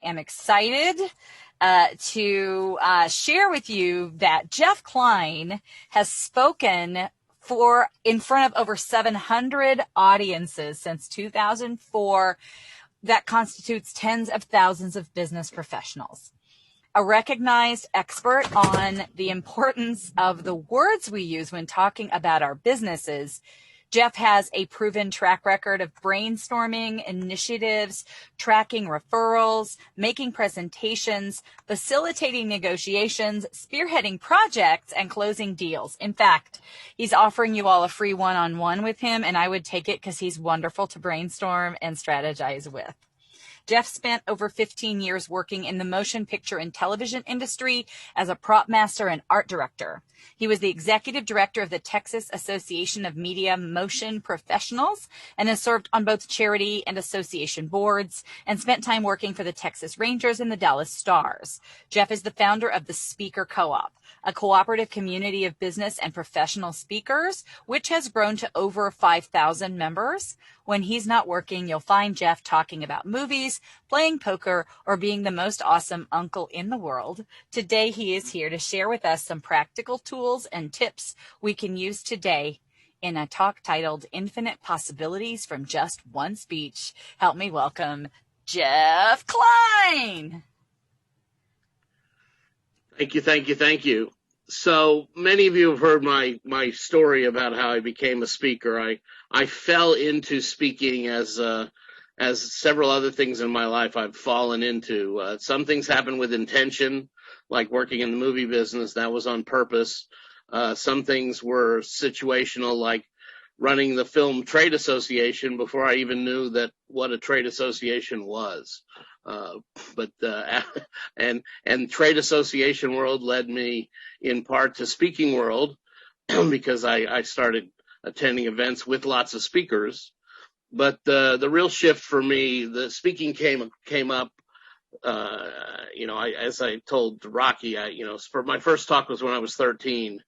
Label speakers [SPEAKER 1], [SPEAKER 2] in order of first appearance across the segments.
[SPEAKER 1] am excited to share with you that Jeff Klein has spoken in front of over 700 audiences since 2004. That constitutes tens of thousands of business professionals. A recognized expert on the importance of the words we use when talking about our businesses, Jeff has a proven track record of brainstorming initiatives, tracking referrals, making presentations, facilitating negotiations, spearheading projects, and closing deals. In fact, he's offering you all a free one-on-one with him, and I would take it because he's wonderful to brainstorm and strategize with. Jeff spent over 15 years working in the motion picture and television industry as a prop master and art director. He was the executive director of the Texas Association of Media Motion Professionals and has served on both charity and association boards and spent time working for the Texas Rangers and the Dallas Stars. Jeff is the founder of the Speaker Co-op, a cooperative community of business and professional speakers, which has grown to over 5,000 members. When he's not working, you'll find Jeff talking about movies, playing poker, or being the most awesome uncle in the world. Today, he is here to share with us some practical tools and tips we can use today in a talk titled Infinite Possibilities from Just One Speech. Help me welcome Jeff Klein.
[SPEAKER 2] Thank you. So many of you have heard my story about how I became a speaker. I fell into speaking as several other things in my life I've fallen into. Some things happen with intention, like working in the movie business. That was on purpose. Some things were situational, like running the Film Trade Association before I even knew what a trade association was. And trade association world led me in part to speaking world because I started attending events with lots of speakers. But the real shift for me, the speaking came up. As I told Rocky, for my first talk was when I was 13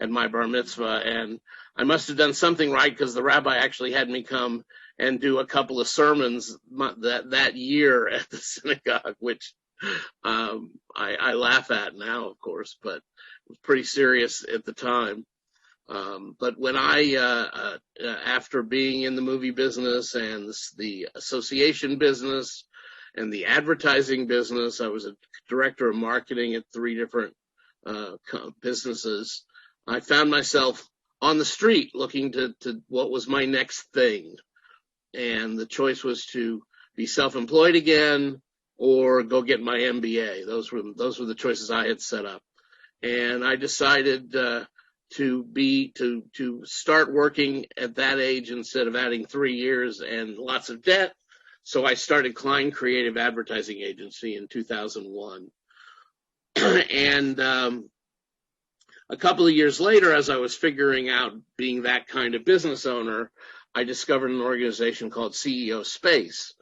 [SPEAKER 2] at my bar mitzvah, and I must have done something right because the rabbi actually had me come and do a couple of sermons that year at the synagogue, which I laugh at now, of course, but it was pretty serious at the time. But when after being in the movie business and the association business and the advertising business, I was a director of marketing at 3 different businesses. I found myself on the street looking to what was my next thing. And the choice was to be self-employed again or go get my MBA. Those were the choices I had set up. And I decided to start working at that age instead of adding 3 years and lots of debt. So I started Klein Creative Advertising Agency in 2001. And a couple of years later, as I was figuring out being that kind of business owner, I discovered an organization called CEO Space.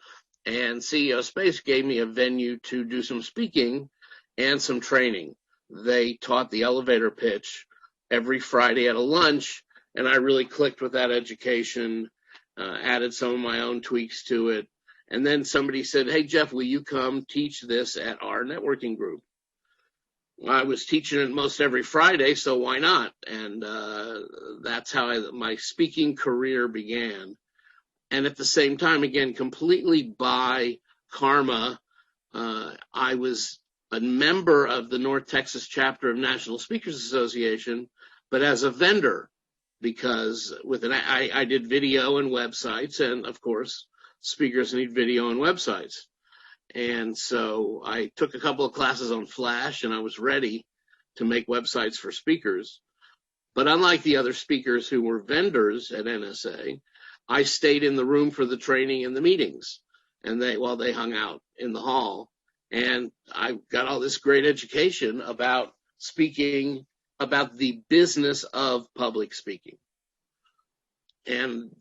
[SPEAKER 2] And CEO Space gave me a venue to do some speaking and some training. They taught the elevator pitch every Friday at a lunch, and I really clicked with that education, added some of my own tweaks to it. And then somebody said, "Hey, Jeff, will you come teach this at our networking group?" I was teaching it most every Friday, so why not? And that's how my speaking career began. And at the same time, again, completely by karma, I was a member of the North Texas chapter of National Speakers Association, but as a vendor, because I did video and websites, and of course, speakers need video and websites. And so I took a couple of classes on Flash, and I was ready to make websites for speakers. But unlike the other speakers who were vendors at NSA, I stayed in the room for the training and the meetings, and while they hung out in the hall. And I got all this great education about speaking, about the business of public speaking. And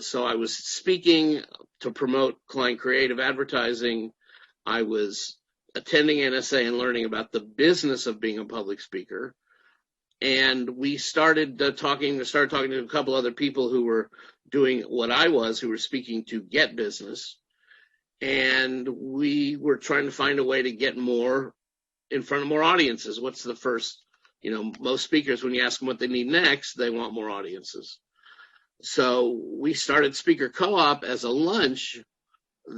[SPEAKER 2] so I was speaking to promote Klein Creative Advertising. I was attending NSA and learning about the business of being a public speaker. And we started talking to a couple other people who were doing what I was, who were speaking to get business. and we were trying to find a way to get more in front of more audiences. What's the first, most speakers, when you ask them what they need next, they want more audiences. So we started Speaker Co-op as a lunch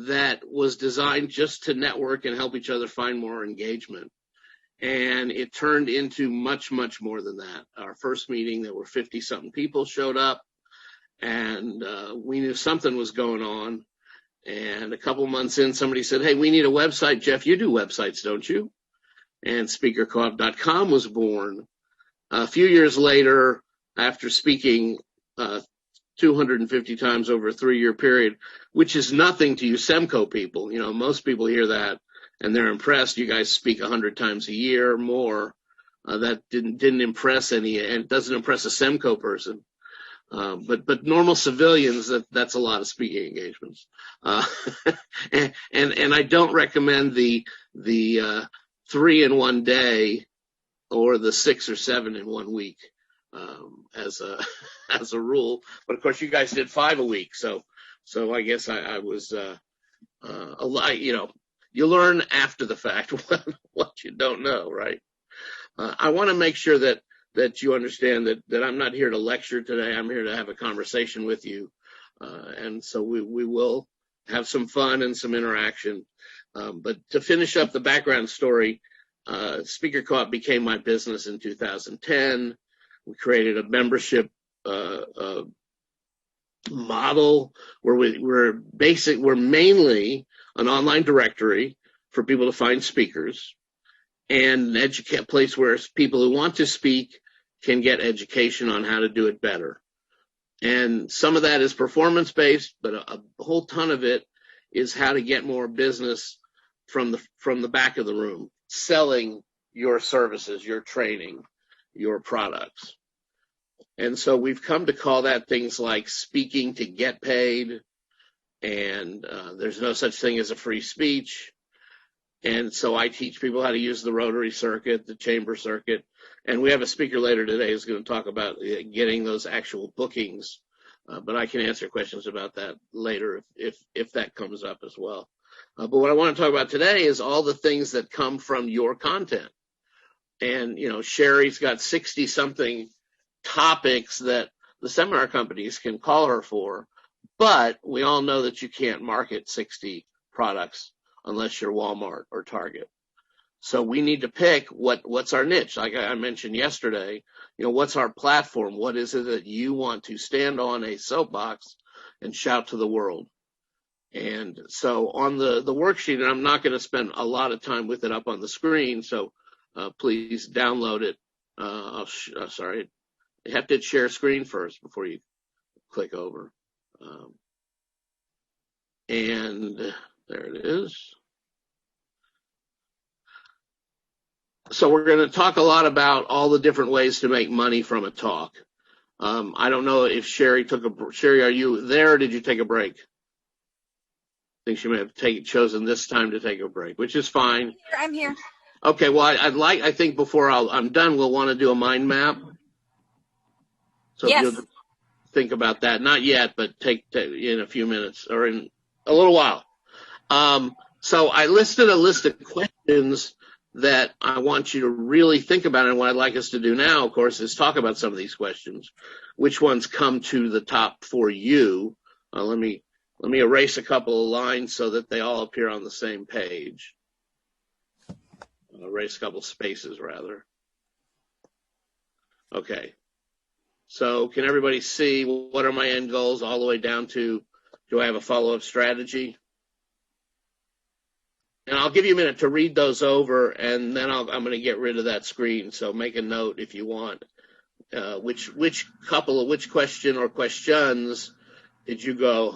[SPEAKER 2] that was designed just to network and help each other find more engagement. And it turned into much, much more than that. Our first meeting, there were 50-something people showed up, and we knew something was going on. And a couple months in, somebody said, hey, we need a website. Jeff, you do websites, don't you? And SpeakerCoop.com was born. A few years later, after speaking 250 times over a 3-year period, which is nothing to you Semco people. Most people hear that and they're impressed. You guys speak 100 times a year or more. That didn't impress any, and it doesn't impress a Semco person. But normal civilians, that's a lot of speaking engagements. And I don't recommend the 3 in one day or the 6 or 7 in 1 week as a rule. But of course, you guys did 5 a week, so I guess I was a lot. You learn after the fact what you don't know, right? I want to make sure that you understand that I'm not here to lecture today. I'm here to have a conversation with you. And so we will have some fun and some interaction. But to finish up the background story, Speaker Co-op became my business in 2010. We created a membership model where we're mainly an online directory for people to find speakers, and an place where people who want to speak can get education on how to do it better. And some of that is performance-based, but a whole ton of it is how to get more business from the back of the room, selling your services, your training, your products. And so we've come to call that things like speaking to get paid, and there's no such thing as a free speech. And so I teach people how to use the rotary circuit, the chamber circuit, and we have a speaker later today who's going to talk about getting those actual bookings, but I can answer questions about that later if that comes up as well. But what I want to talk about today is all the things that come from your content. And, Sherry's got 60-something topics that the seminar companies can call her for, but we all know that you can't market 60 products unless you're Walmart or Target. So we need to pick what's our niche. Like I mentioned yesterday, what's our platform? What is it that you want to stand on a soapbox and shout to the world? And so on the worksheet, and I'm not going to spend a lot of time with it up on the screen, so please download it. Sorry, you have to share screen first before you click over. And there it is. So we're going to talk a lot about all the different ways to make money from a talk. I don't know if Sherry Sherry, are you there, or did you take a break? I think she may have chosen this time to take a break, which is fine.
[SPEAKER 1] I'm here.
[SPEAKER 2] Okay, well, I think before I'm done, we'll want to do a mind map. So
[SPEAKER 1] yes.
[SPEAKER 2] If you'll think about that, not yet, but take in a few minutes or in a little while. So I listed a list of questions that I want you to really think about, and what I'd like us to do now, of course, is talk about some of these questions. Which ones come to the top for you? Let me erase a couple of lines so that they all appear on the same page. I'll erase a couple spaces, rather. Okay. So can everybody see what are my end goals all the way down to, do I have a follow-up strategy? And I'll give you a minute to read those over, and then I'm going to get rid of that screen. So make a note if you want. Which question or questions did you go,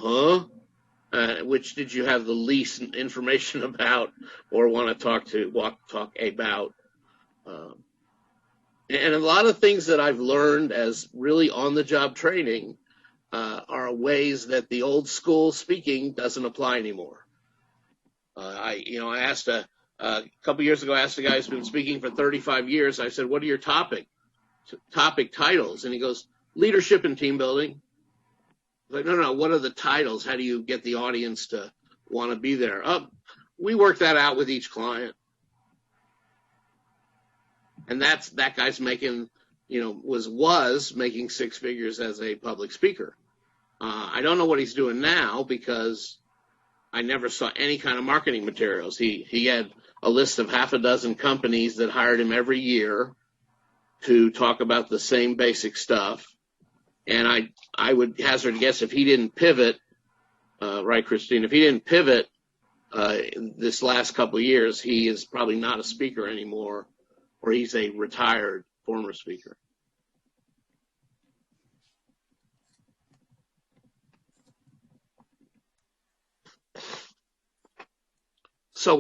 [SPEAKER 2] huh? Which did you have the least information about or want to talk about? And a lot of things that I've learned as really on-the-job training are ways that the old school speaking doesn't apply anymore. I asked a couple years ago, I asked a guy who's been speaking for 35 years, I said, what are your topic titles? And he goes, leadership and team building. I was like, no, what are the titles? How do you get the audience to want to be there. We work that out with each client. And that guy's making, was making six figures as a public speaker. I don't know what he's doing now because I never saw any kind of marketing materials. He had a list of half a dozen companies that hired him every year to talk about the same basic stuff. And I would hazard a guess if he didn't pivot, right, Christine, if he didn't pivot this last couple of years, he is probably not a speaker anymore, or he's a retired former speaker. So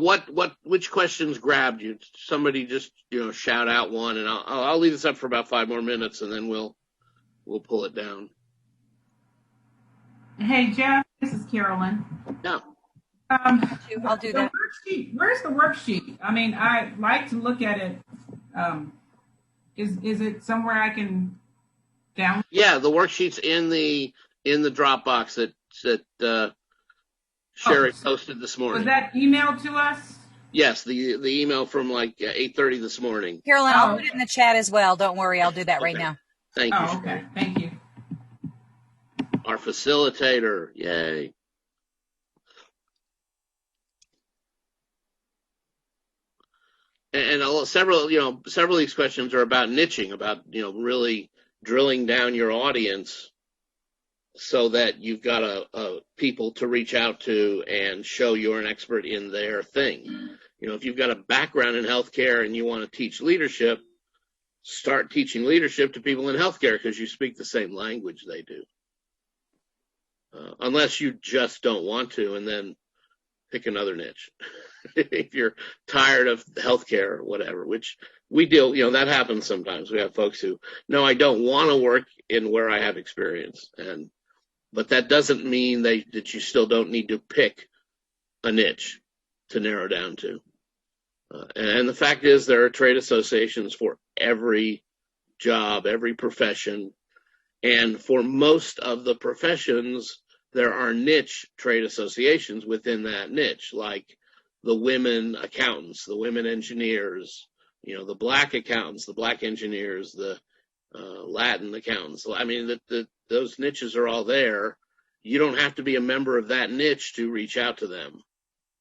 [SPEAKER 2] which questions grabbed you? Somebody just, shout out one, and I'll leave this up for about 5 more minutes, and then we'll pull it down.
[SPEAKER 3] Hey, Jeff, this is Carolyn.
[SPEAKER 2] Yeah.
[SPEAKER 1] I'll do that.
[SPEAKER 3] Worksheet, where's the worksheet? I mean, I like to look at it. Is it somewhere I can download?
[SPEAKER 2] Yeah, the worksheet's in the Dropbox that Sherry posted this morning.
[SPEAKER 3] Was that emailed to us?
[SPEAKER 2] Yes, the email from like 8:30 this morning.
[SPEAKER 1] Carolyn, I'll put it in the chat as well. Don't worry, I'll do that right now.
[SPEAKER 2] Thank you.
[SPEAKER 3] Oh, okay. Thank you.
[SPEAKER 2] Our facilitator, yay. And several of these questions are about niching, about, really drilling down your audience so that you've got a people to reach out to and show you're an expert in their thing. If you've got a background in healthcare and you want to teach leadership, start teaching leadership to people in healthcare because you speak the same language they do. Unless you just don't want to, and then pick another niche. If you're tired of healthcare or whatever, which we deal, that happens sometimes. We have folks who, no, I don't want to work in where I have experience. But that doesn't mean that you still don't need to pick a niche to narrow down to. And the fact is there are trade associations for every job, every profession. And for most of the professions, there are niche trade associations within that niche, like the women accountants, the women engineers, the black accountants, the black engineers, the Latin accountants. I mean, those niches are all there. You don't have to be a member of that niche to reach out to them.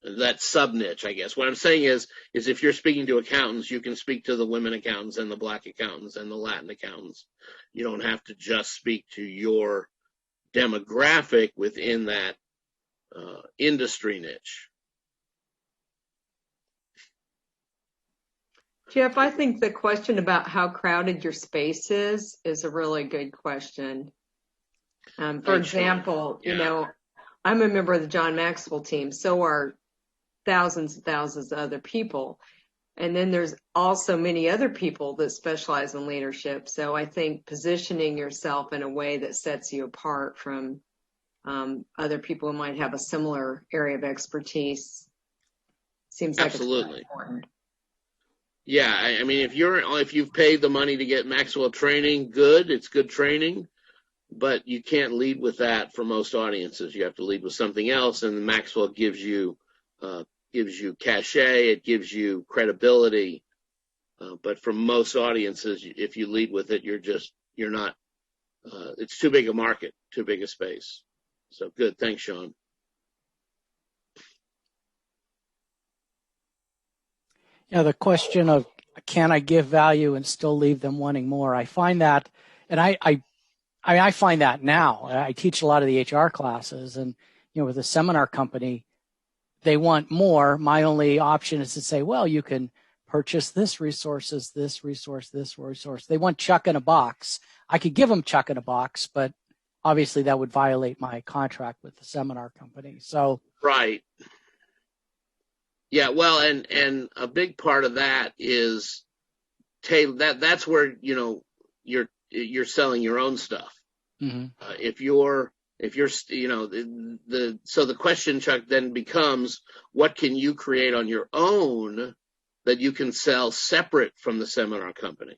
[SPEAKER 2] That sub niche, I guess. What I'm saying is if you're speaking to accountants, you can speak to the women accountants and the black accountants and the Latin accountants. You don't have to just speak to your demographic within that industry niche.
[SPEAKER 4] Jeff, I think the question about how crowded your space is a really good question. For example, I'm a member of the John Maxwell team, so are thousands and thousands of other people. And then there's also many other people that specialize in leadership. So I think positioning yourself in a way that sets you apart from other people who might have a similar area of expertise seems like
[SPEAKER 2] absolutely
[SPEAKER 4] it's important.
[SPEAKER 2] Yeah, I mean, if you've paid the money to get Maxwell training, it's good training, but you can't lead with that for most audiences. You have to lead with something else, and Maxwell gives you cachet, it gives you credibility. But for most audiences, if you lead with it, you're not. It's too big a market, too big a space. So good, thanks, Sean.
[SPEAKER 5] Yeah, the question of can I give value and still leave them wanting more? I find that, and I find that now. I teach a lot of the HR classes, and with a seminar company, they want more. My only option is to say, well, you can purchase this resource. They want chuck in a box. I could give them chuck in a box, but obviously that would violate my contract with the seminar company. So
[SPEAKER 2] right. Yeah, well, and a big part of that is that's where you're selling your own stuff.
[SPEAKER 5] Mm-hmm.
[SPEAKER 2] So the question, Chuck, then becomes, what can you create on your own that you can sell separate from the seminar company?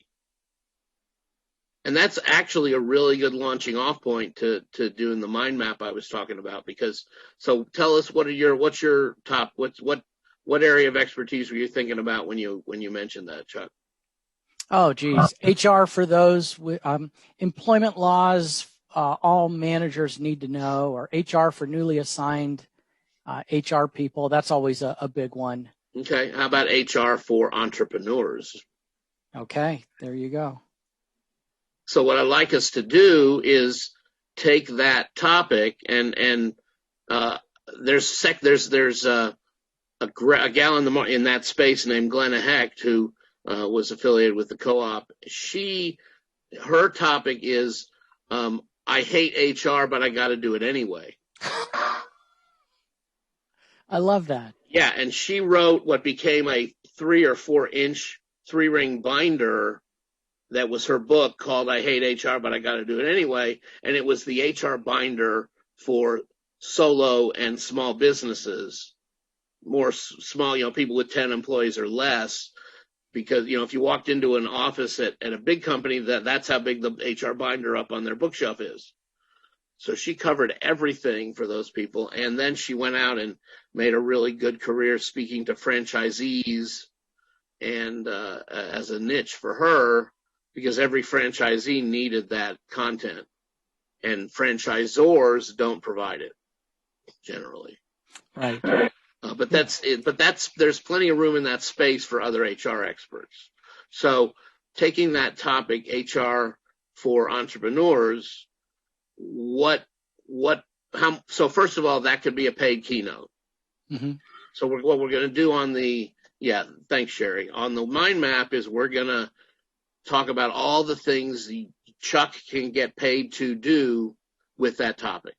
[SPEAKER 2] And that's actually a really good launching off point to doing the mind map I was talking about. Because, so tell us, what's your top, what area of expertise were you thinking about when you mentioned that, Chuck?
[SPEAKER 5] Oh, geez. HR for those, employment laws, all managers need to know, or HR for newly assigned HR people. That's always a big one.
[SPEAKER 2] Okay. How about HR for entrepreneurs?
[SPEAKER 5] Okay. There you go.
[SPEAKER 2] So what I'd like us to do is take that topic and there's a gal in that space named Glenna Hecht who was affiliated with the co-op. Her topic is I hate HR, but I got to do it anyway.
[SPEAKER 5] I love that.
[SPEAKER 2] Yeah, and she wrote what became a 3 or 4 inch 3-ring binder. That was her book called I Hate HR, but I got to do it anyway. And it was the HR binder for solo and small businesses, more small, people with 10 employees or less. Because, if you walked into an office at a big company, that's how big the HR binder up on their bookshelf is. So she covered everything for those people. And then she went out and made a really good career speaking to franchisees and as a niche for her, because every franchisee needed that content, and franchisors don't provide it generally.
[SPEAKER 5] Right.
[SPEAKER 2] But there's plenty of room in that space for other HR experts. So taking that topic, HR for entrepreneurs, so first of all, that could be a paid keynote.
[SPEAKER 5] Mm-hmm.
[SPEAKER 2] So what we're going to do thanks, Sherry. On the mind map is we're going to talk about all the things Chuck can get paid to do with that topic.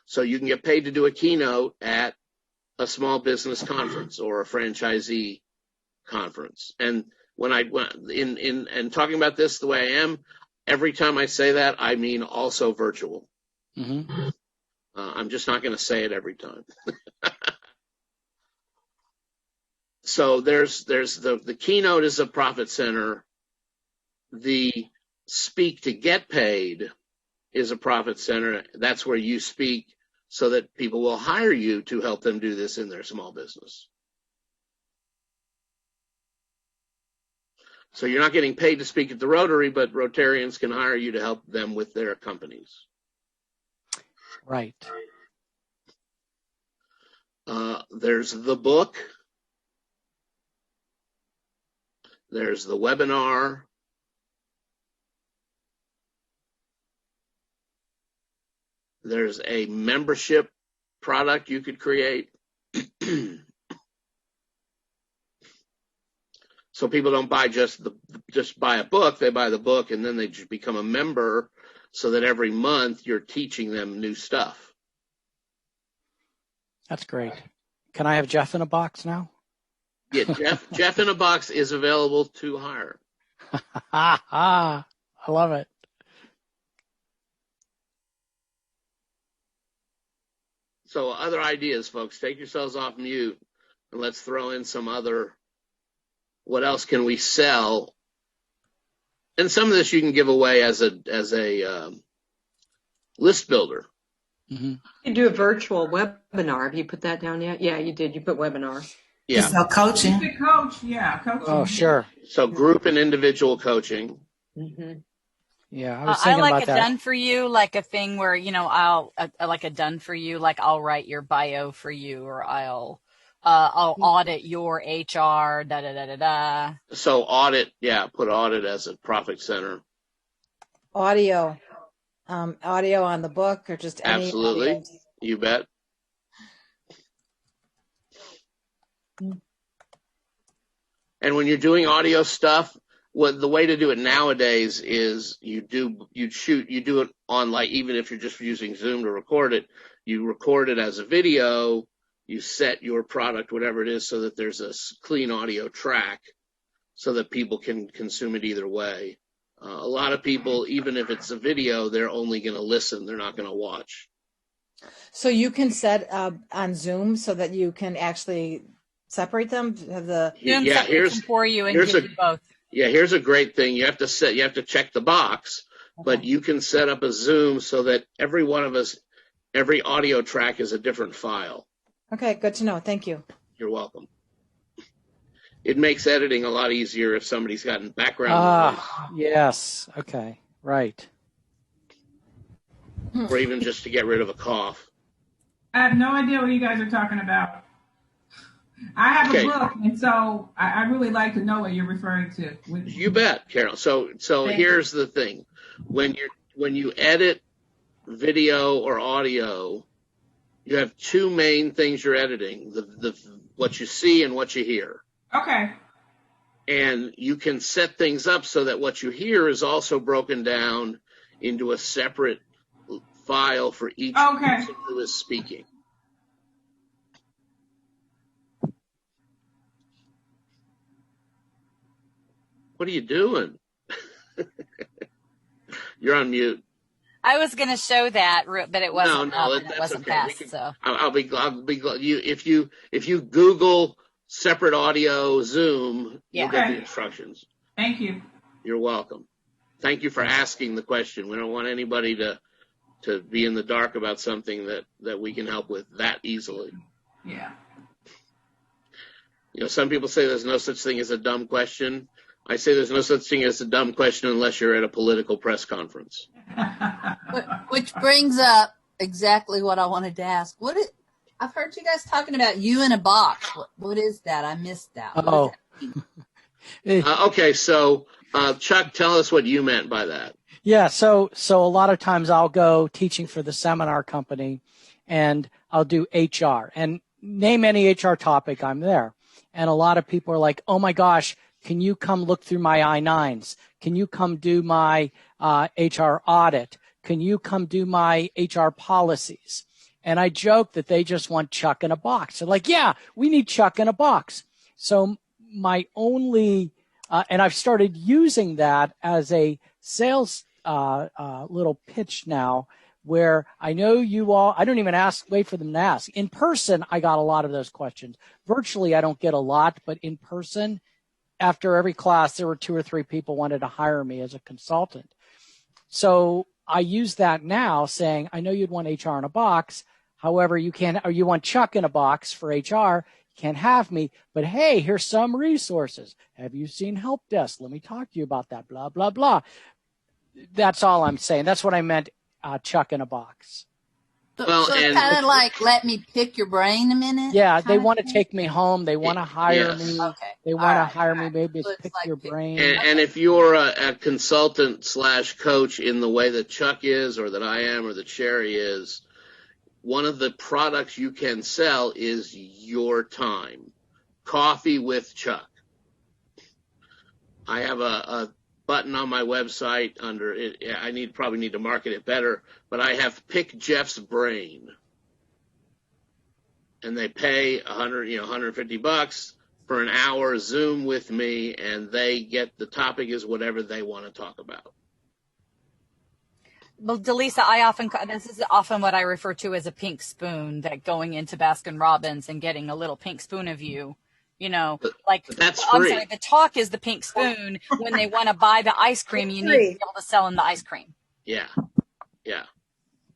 [SPEAKER 2] So you can get paid to do a keynote at a small business conference or a franchisee conference. And when in talking about this the way I am, every time I say that, I mean also virtual.
[SPEAKER 5] Mm-hmm.
[SPEAKER 2] I'm just not going to say it every time. So there's the keynote is a profit center. The speak to get paid is a profit center. That's where you speak so that people will hire you to help them do this in their small business. So you're not getting paid to speak at the Rotary, but Rotarians can hire you to help them with their companies.
[SPEAKER 5] Right.
[SPEAKER 2] There's the book. There's the webinar. There's a membership product you could create. So people don't buy just buy a book, they buy the book and then they just become a member so that every month you're teaching them new stuff.
[SPEAKER 5] That's great. Can I have Jeff in a box now?
[SPEAKER 2] Yeah, Jeff in a box is available to hire.
[SPEAKER 5] I love it.
[SPEAKER 2] So other ideas, folks, take yourselves off mute and let's throw in some other, what else can we sell? And some of this you can give away as a list builder.
[SPEAKER 5] Mm-hmm.
[SPEAKER 4] You do a virtual webinar. Have you put that down yet? Yeah, you did. You put webinar.
[SPEAKER 2] Yeah.
[SPEAKER 6] So coaching.
[SPEAKER 3] You could coach, yeah, coaching.
[SPEAKER 5] Oh, sure.
[SPEAKER 2] So group and individual coaching.
[SPEAKER 4] Mm-hmm.
[SPEAKER 5] Yeah, I was thinking
[SPEAKER 1] like
[SPEAKER 5] about
[SPEAKER 1] a
[SPEAKER 5] that.
[SPEAKER 1] done for you, like a thing where, I'll like a done for you, like I'll write your bio for you, or I'll audit your HR, da da da da da.
[SPEAKER 2] So audit, put audit as a profit center.
[SPEAKER 7] Audio on the book, or just any
[SPEAKER 2] Absolutely.
[SPEAKER 7] audio?
[SPEAKER 2] You bet. And when you're doing audio stuff, the way to do it nowadays is you do it on, like, even if you're just using Zoom to record it, you record it as a video, you set your product, whatever it is, so that there's a clean audio track so that people can consume it either way. A lot of people, even if it's a video, they're only going to listen. They're not going to watch.
[SPEAKER 7] So you can set on Zoom so that you can actually separate them. Have the
[SPEAKER 1] Zoom separates them for you and gives you both.
[SPEAKER 2] Yeah, here's a great thing. You have to check the box, but you can set up a Zoom so that every one of us, every audio track is a different file.
[SPEAKER 7] Okay, good to know. Thank you.
[SPEAKER 2] You're welcome. It makes editing a lot easier if somebody's gotten background noise.
[SPEAKER 5] Yes. Okay. Right.
[SPEAKER 2] Or even just to get rid of a cough.
[SPEAKER 3] I have no idea what you guys are talking about. I have a book, and so I really like to know what you're referring to.
[SPEAKER 2] You bet, Carol. So here's the thing: when you edit video or audio, you have two main things you're editing: the what you see and what you hear.
[SPEAKER 3] Okay. And
[SPEAKER 2] you can set things up so that what you hear is also broken down into a separate file for each person who is speaking. What are you doing? You're on mute.
[SPEAKER 1] I was going to show that, but it wasn't.
[SPEAKER 2] It
[SPEAKER 1] wasn't
[SPEAKER 2] okay.
[SPEAKER 1] fast. So
[SPEAKER 2] I'll be glad. If you Google separate audio Zoom, you'll get the instructions.
[SPEAKER 3] Thank you.
[SPEAKER 2] You're welcome. Thank you for asking the question. We don't want anybody to be in the dark about something that we can help with that easily.
[SPEAKER 3] Yeah.
[SPEAKER 2] Some people say there's no such thing as a dumb question. I say there's no such thing as a dumb question unless you're at a political press conference.
[SPEAKER 6] Which brings up exactly what I wanted to ask. I've heard you guys talking about you in a box. What is that? I missed that.
[SPEAKER 2] Okay, so Chuck, tell us what you meant by that.
[SPEAKER 5] Yeah, so a lot of times I'll go teaching for the seminar company, and I'll do HR, and name any HR topic, I'm there. And a lot of people are like, oh my gosh, can you come look through my I-9s? Can you come do my HR audit? Can you come do my HR policies? And I joke that they just want Chuck in a box. They're like, yeah, we need Chuck in a box. So my only, and I've started using that as a sales little pitch now, where I know you all, I don't even wait for them to ask. In person, I got a lot of those questions. Virtually, I don't get a lot, but in person, after every class, there were 2 or 3 people wanted to hire me as a consultant. So I use that now saying, I know you'd want HR in a box. However, you want Chuck in a box for HR. You can't have me, but hey, here's some resources. Have you seen Help Desk? Let me talk to you about that, blah, blah, blah. That's all I'm saying. That's what I meant, Chuck in a box.
[SPEAKER 6] So it's kind of like, let me pick your brain a minute?
[SPEAKER 5] Yeah, they want to take me home. They want to hire me.
[SPEAKER 6] Okay.
[SPEAKER 5] They want to hire me. Maybe
[SPEAKER 6] So
[SPEAKER 5] it's pick
[SPEAKER 6] like
[SPEAKER 5] your brain.
[SPEAKER 2] And if you're a consultant / coach in the way that Chuck is, or that I am, or that Sherry is, one of the products you can sell is your time. Coffee with Chuck. I have a button on my website under it. I probably need to market it better, but I have Pick Jeff's Brain, and they pay $150 for an hour Zoom with me, and they get the topic is whatever they want to talk about.
[SPEAKER 1] Well, Delisa, this is often what I refer to as a pink spoon, that going into Baskin Robbins and getting a little pink spoon of you. But
[SPEAKER 2] that's free.
[SPEAKER 1] I'm sorry, the talk is the pink spoon. When they want to buy the ice cream, you need to be able to sell them the ice cream.
[SPEAKER 2] Yeah.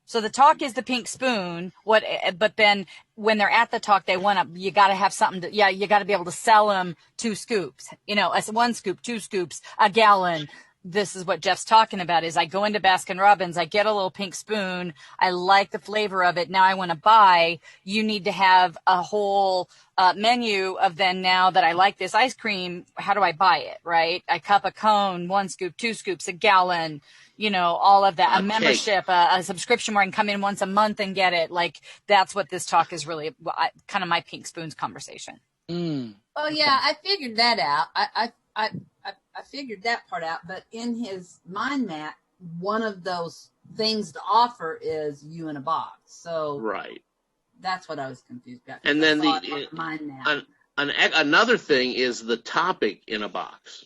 [SPEAKER 1] So the talk is the pink spoon. But then when they're at the talk, you got to have something you got to be able to sell them 2 scoops, as 1 scoop, 2 scoops, a gallon. This is what Jeff's talking about is I go into Baskin Robbins, I get a little pink spoon. I like the flavor of it. Now I want to buy. You need to have a whole menu of then, now that I like this ice cream, how do I buy it? Right. A cup, a cone, 1 scoop, 2 scoops, a gallon, all of that, a membership, a subscription where I can come in once a month and get it. Like, that's what this talk is really kind of my pink spoons conversation.
[SPEAKER 6] Well, yeah, I figured that out. I figured that part out, but in his mind map, one of those things to offer is you in a box. So
[SPEAKER 2] right,
[SPEAKER 6] that's what I was confused about.
[SPEAKER 2] And then
[SPEAKER 6] mind map.
[SPEAKER 2] Another thing is the topic in a box.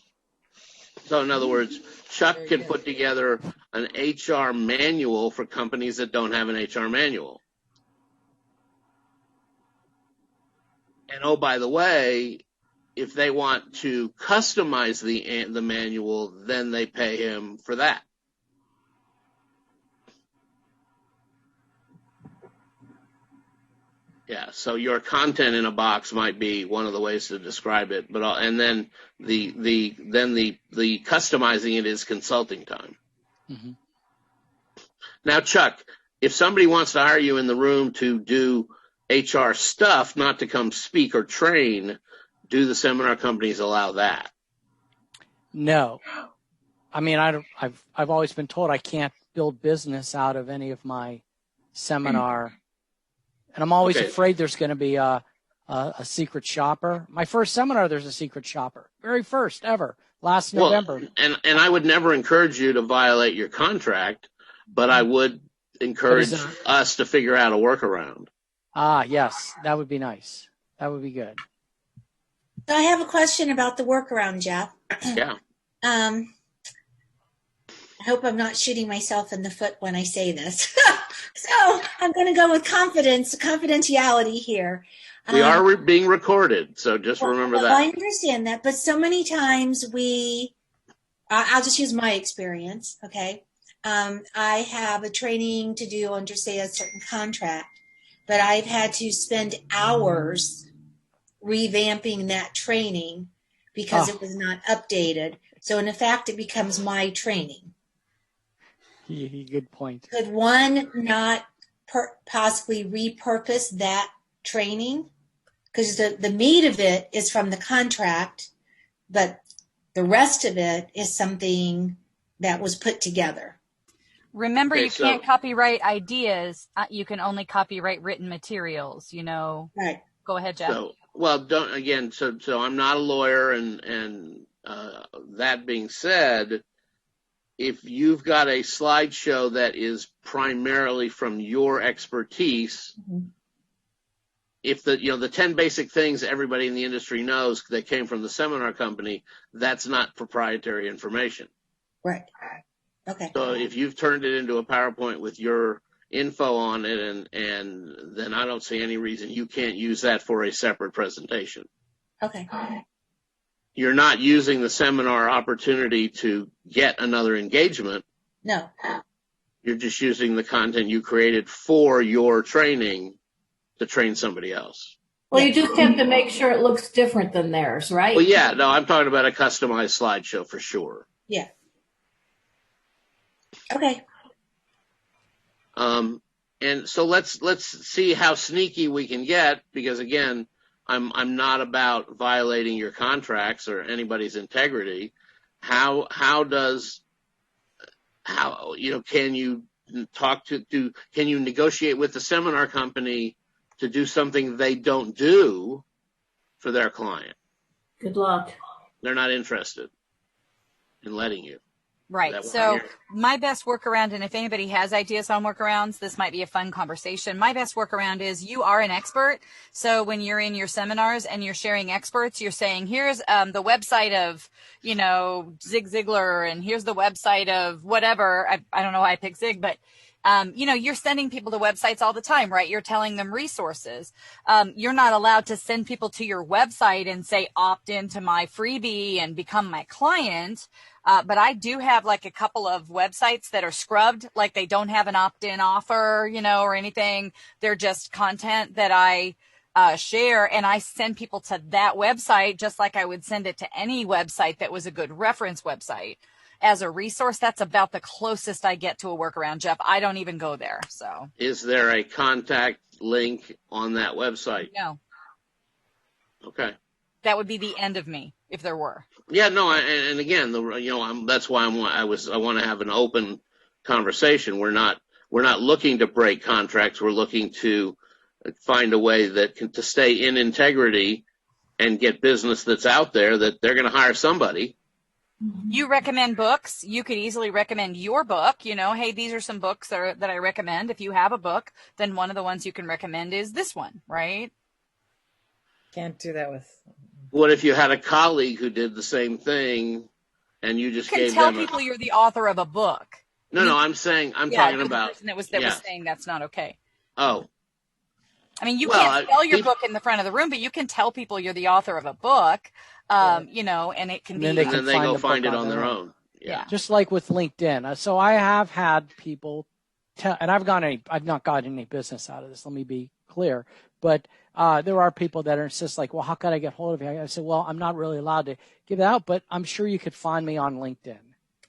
[SPEAKER 2] So in other words, Chuck can put together an HR manual for companies that don't have an HR manual. And oh, by the way, if they want to customize the manual, then they pay him for that. Yeah, so your content in a box might be one of the ways to describe it, but and then the customizing it is consulting time.
[SPEAKER 5] Mm-hmm.
[SPEAKER 2] Now, Chuck, if somebody wants to hire you in the room to do HR stuff, not to come speak or train, do the seminar companies allow that?
[SPEAKER 5] No. I mean, I've always been told I can't build business out of any of my seminar. And I'm always afraid there's going to be a secret shopper. My first seminar, there's a secret shopper. Very first ever, last November.
[SPEAKER 2] And I would never encourage you to violate your contract, but I would encourage us to figure out a workaround.
[SPEAKER 5] Ah, yes, that would be nice. That would be good.
[SPEAKER 8] So I have a question about the workaround, Jeff.
[SPEAKER 2] Yeah.
[SPEAKER 8] I hope I'm not shooting myself in the foot when I say this. So I'm going to go with confidentiality here.
[SPEAKER 2] We are being recorded, so just remember that.
[SPEAKER 8] I understand that, but so many times I'll just use my experience, okay? I have a training to do under, say, a certain contract, but I've had to spend hours revamping that training because it was not updated. So in effect, it becomes my training.
[SPEAKER 5] Good point.
[SPEAKER 8] Could one not possibly repurpose that training? Because the meat of it is from the contract, but the rest of it is something that was put together.
[SPEAKER 1] Remember, you can't copyright ideas. You can only copyright written materials,
[SPEAKER 8] Right.
[SPEAKER 1] Go ahead, Jeff.
[SPEAKER 2] So I'm not a lawyer, and that being said, if you've got a slideshow that is primarily from your expertise, if the 10 basic things everybody in the industry knows that came from the seminar company, that's not proprietary information.
[SPEAKER 8] Right. Okay.
[SPEAKER 2] So if you've turned it into a PowerPoint with your info on it, and then I don't see any reason you can't use that for a separate presentation.
[SPEAKER 8] Okay.
[SPEAKER 2] You're not using the seminar opportunity to get another engagement.
[SPEAKER 8] No.
[SPEAKER 2] You're just using the content you created for your training to train somebody else.
[SPEAKER 9] Well, you just have to make sure it looks different than theirs, right?
[SPEAKER 2] Well, yeah, no, I'm talking about a customized slideshow for sure.
[SPEAKER 8] Yeah. Okay.
[SPEAKER 2] And so let's see how sneaky we can get, because again, I'm not about violating your contracts or anybody's integrity. Can you can you negotiate with the seminar company to do something they don't do for their client?
[SPEAKER 9] Good luck.
[SPEAKER 2] They're not interested in letting you.
[SPEAKER 1] Right. So my best workaround, and if anybody has ideas on workarounds, this might be a fun conversation. My best workaround is you are an expert. So when you're in your seminars and you're sharing experts, you're saying, here's the website of, Zig Ziglar, and here's the website of whatever. I don't know why I picked Zig, but you're sending people to websites all the time, right? You're telling them resources. You're not allowed to send people to your website and say, opt into my freebie and become my client. But I do have like a couple of websites that are scrubbed, like they don't have an opt-in offer, or anything. They're just content that I share, and I send people to that website just like I would send it to any website that was a good reference website. As a resource, that's about the closest I get to a workaround, Jeff. I don't even go there. So, is
[SPEAKER 2] there a contact link on that website?
[SPEAKER 1] No.
[SPEAKER 2] Okay.
[SPEAKER 1] That would be the end of me if there were.
[SPEAKER 2] Yeah, no, and again, that's why I want to have an open conversation. We're not looking to break contracts. We're looking to find a way to stay in integrity and get business that's out there that they're going to hire somebody.
[SPEAKER 1] You recommend books. You could easily recommend your book. Hey, these are some books that I recommend. If you have a book, then one of the ones you can recommend is this one, right?
[SPEAKER 7] Can't do that with.
[SPEAKER 2] What if you had a colleague who did the same thing, and you just gave them?
[SPEAKER 1] You can tell people you're the author of a book.
[SPEAKER 2] No, I'm talking about
[SPEAKER 1] the person that was saying that's not okay.
[SPEAKER 2] Oh.
[SPEAKER 1] I mean, you
[SPEAKER 2] Well,
[SPEAKER 1] can't sell your book in the front of the room, but you can tell people you're the author of a book, you know, and it can
[SPEAKER 5] And
[SPEAKER 1] be.
[SPEAKER 5] then they
[SPEAKER 2] and
[SPEAKER 5] can
[SPEAKER 2] then they go
[SPEAKER 5] the
[SPEAKER 2] find
[SPEAKER 5] book
[SPEAKER 2] it on their own.
[SPEAKER 1] Yeah.
[SPEAKER 5] Just like with LinkedIn. So I have had people tell, and I've not gotten any business out of this. Let me be clear. But there are people that are insist like, well, how can I get hold of you? I said, well, I'm not really allowed to give it out, but I'm sure you could find me on LinkedIn.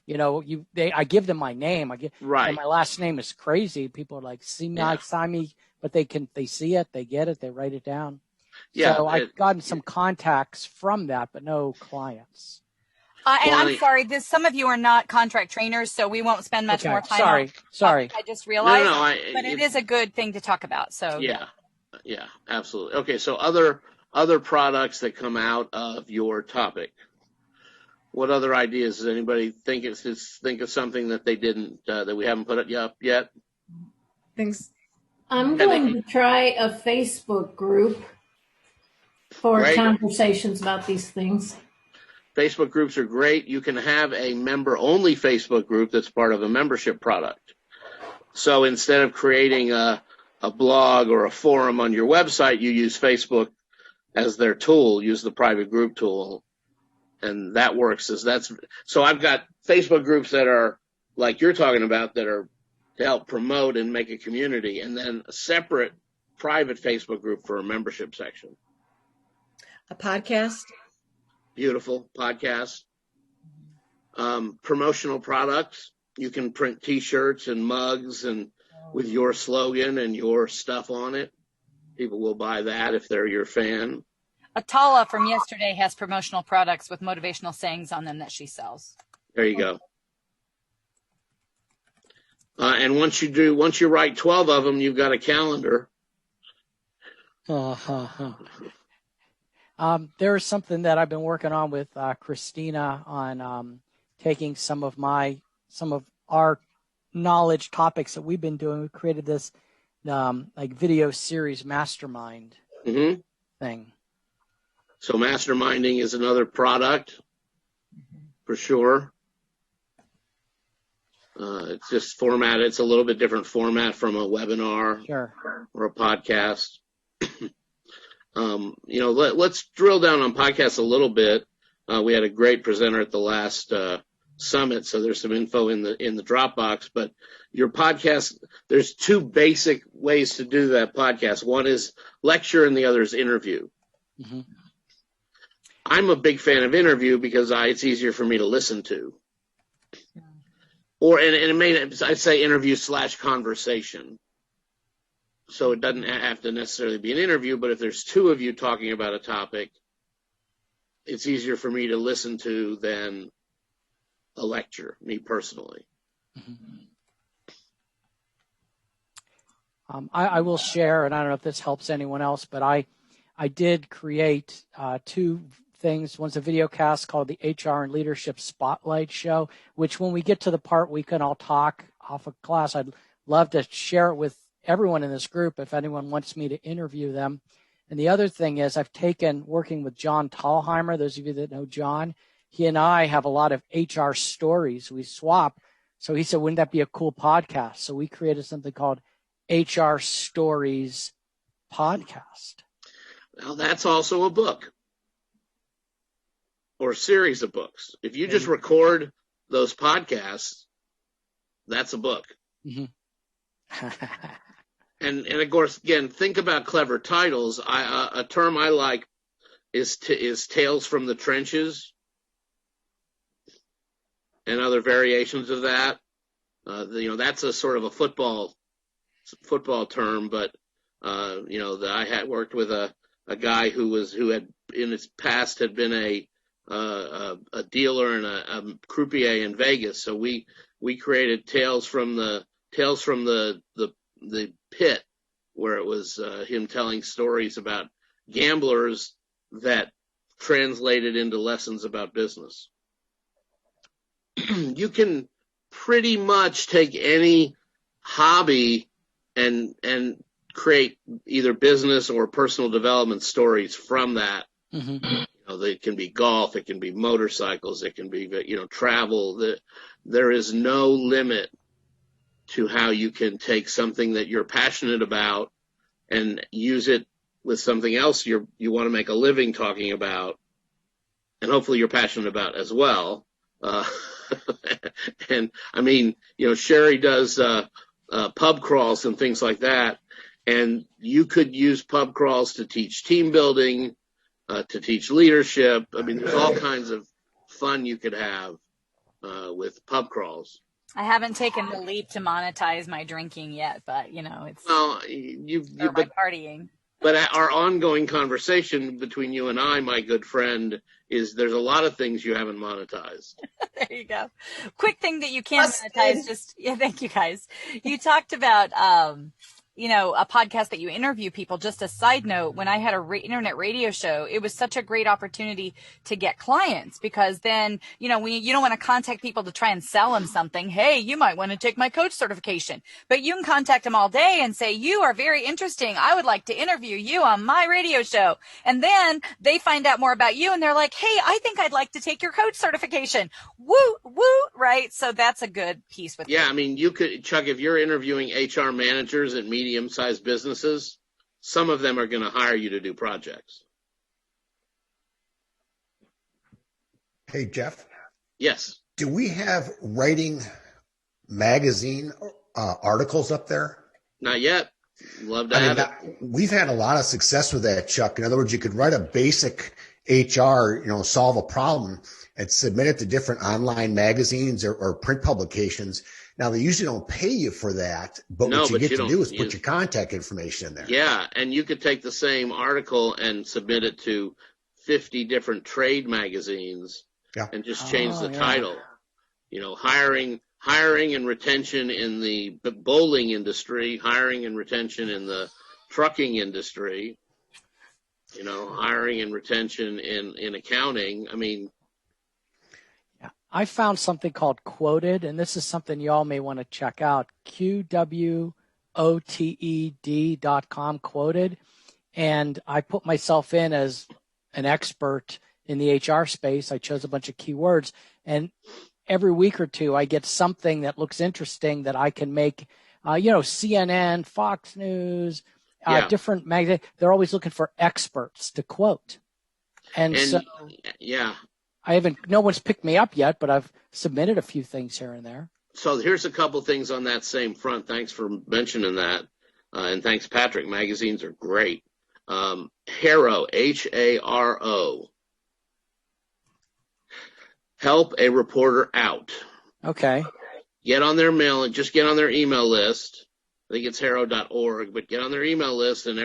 [SPEAKER 5] You know, I give them my name.
[SPEAKER 2] Right.
[SPEAKER 5] And my last name is crazy. People are like, sign me, but they see it, they get it, they write it down.
[SPEAKER 2] Yeah.
[SPEAKER 5] So I've gotten some contacts from that, but no clients.
[SPEAKER 1] And I'm sorry, some of you are not contract trainers, so we won't spend much more time.
[SPEAKER 5] Sorry.
[SPEAKER 1] I just realized,
[SPEAKER 2] No,
[SPEAKER 1] but it is a good thing to talk about. So
[SPEAKER 2] yeah, absolutely. Okay, so other products that come out of your topic. What other ideas does anybody think of something that they didn't that we haven't put up yet?
[SPEAKER 9] Thanks. I'm going to try a Facebook group for conversations about these things.
[SPEAKER 2] Facebook groups are great. You can have a member-only Facebook group that's part of a membership product. So instead of creating a blog or a forum on your website, you use Facebook as their tool, use the private group tool, and that works. So I've got Facebook groups that are like you're talking about that are to help promote and make a community, and then a separate private Facebook group for a membership section.
[SPEAKER 7] A podcast?
[SPEAKER 2] Beautiful podcast. Promotional products. You can print T-shirts and mugs and with your slogan and your stuff on it. People will buy that if they're your fan.
[SPEAKER 1] Atala from yesterday has promotional products with motivational sayings on them that she sells.
[SPEAKER 2] There you go. And once you write 12 of them, you've got a calendar.
[SPEAKER 5] There is something that I've been working on with Christina on taking some of our knowledge topics that we've been doing. We created this like video series mastermind thing.
[SPEAKER 2] So masterminding is another product for sure. It's just formatted. It's a little bit different format from a webinar or a podcast. Let's drill down on podcasts a little bit. We had a great presenter at the last summit, so there's some info in the Dropbox. But your podcast, there's two basic ways to do that podcast. One is lecture, and the other is interview.
[SPEAKER 5] Mm-hmm.
[SPEAKER 2] I'm a big fan of interview because it's easier for me to listen to. I'd say interview / conversation. So it doesn't have to necessarily be an interview, but if there's two of you talking about a topic, it's easier for me to listen to than a lecture, me personally.
[SPEAKER 5] I will share, and I don't know if this helps anyone else, but I did create two things. One's a video cast called the HR and Leadership Spotlight Show, which when we get to the part we can all talk off of class, I'd love to share it with everyone in this group if anyone wants me to interview them. And the other thing is I've taken working with John Thalheimer, those of you that know John, he and I have a lot of HR stories. We swap. So he said, wouldn't that be a cool podcast? So we created something called HR Stories Podcast.
[SPEAKER 2] Well, that's also a book or a series of books. If you just record those podcasts, that's a book.
[SPEAKER 5] Mm-hmm.
[SPEAKER 2] And of course, again, think about clever titles. A term I like is Tales from the Trenches and other variations of that. That's a sort of a football term, but I had worked with a guy who had in his past had been a dealer and a croupier in Vegas. So we created Tales from the Pit, where it was him telling stories about gamblers that translated into lessons about business. You can pretty much take any hobby and create either business or personal development stories from that.
[SPEAKER 5] Mm-hmm.
[SPEAKER 2] It can be golf, it can be motorcycles, it can be travel. There is no limit to how you can take something that you're passionate about and use it with something else you want to make a living talking about, and hopefully you're passionate about as well. And I mean, Sherry does pub crawls and things like that, and you could use pub crawls to teach team building, to teach leadership. I mean, there's all kinds of fun you could have with pub crawls.
[SPEAKER 1] I haven't taken the leap to monetize my drinking yet, but it's
[SPEAKER 2] my
[SPEAKER 1] partying.
[SPEAKER 2] But our ongoing conversation between you and I, my good friend, is there's a lot of things you haven't monetized.
[SPEAKER 1] There you go. Quick thing that you can monetize. Thank you guys. You talked about, a podcast that you interview people. Just a side note, when I had a internet radio show, it was such a great opportunity to get clients, because then, when you don't want to contact people to try and sell them something. Hey, you might want to take my coach certification, but you can contact them all day and say, you are very interesting. I would like to interview you on my radio show. And then they find out more about you and they're like, hey, I think I'd like to take your coach certification. Woo, woo, right? So that's a good piece with
[SPEAKER 2] I mean, you could, Chuck, if you're interviewing HR managers at medium-sized businesses, some of them are going to hire you to do projects.
[SPEAKER 10] Hey, Jeff.
[SPEAKER 2] Yes.
[SPEAKER 10] Do we have writing magazine articles up there?
[SPEAKER 2] Not yet. Love to have it.
[SPEAKER 10] We've had a lot of success with that, Chuck. In other words, you could write a basic HR, solve a problem and submit it to different online magazines or print publications. Now, they usually don't pay you for that, but what you get to do is put your contact information in there.
[SPEAKER 2] Yeah, and you could take the same article and submit it to 50 different trade magazines and just change the title. Hiring and retention in the bowling industry, hiring and retention in the trucking industry, hiring and retention in accounting. I mean,
[SPEAKER 5] I found something called Quoted, and this is something y'all may want to check out, QWOTED.com, Quoted. And I put myself in as an expert in the HR space. I chose a bunch of keywords, and every week or two I get something that looks interesting that I can make, CNN, Fox News, different magazines. They're always looking for experts to quote. And so no one's picked me up yet, but I've submitted a few things here and there.
[SPEAKER 2] So here's a couple things on that same front. Thanks for mentioning that. And thanks, Patrick. Magazines are great. HARO, HARO. Help a reporter out.
[SPEAKER 5] Okay.
[SPEAKER 2] Get on their just get on their email list. I think it's haro.org, but get on their email list, and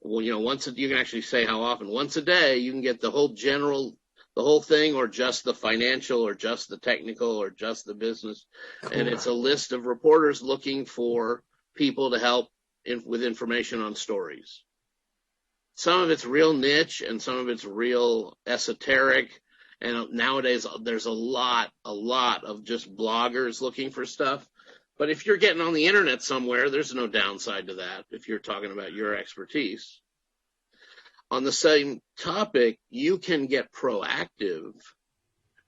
[SPEAKER 2] once you can actually say how often. Once a day, you can get the whole thing, or just the financial, or just the technical, or just the business. Cool. And it's a list of reporters looking for people to help with information on stories. Some of it's real niche, and some of it's real esoteric. And nowadays, there's a lot of just bloggers looking for stuff. But if you're getting on the internet somewhere, there's no downside to that if you're talking about your expertise. On the same topic, you can get proactive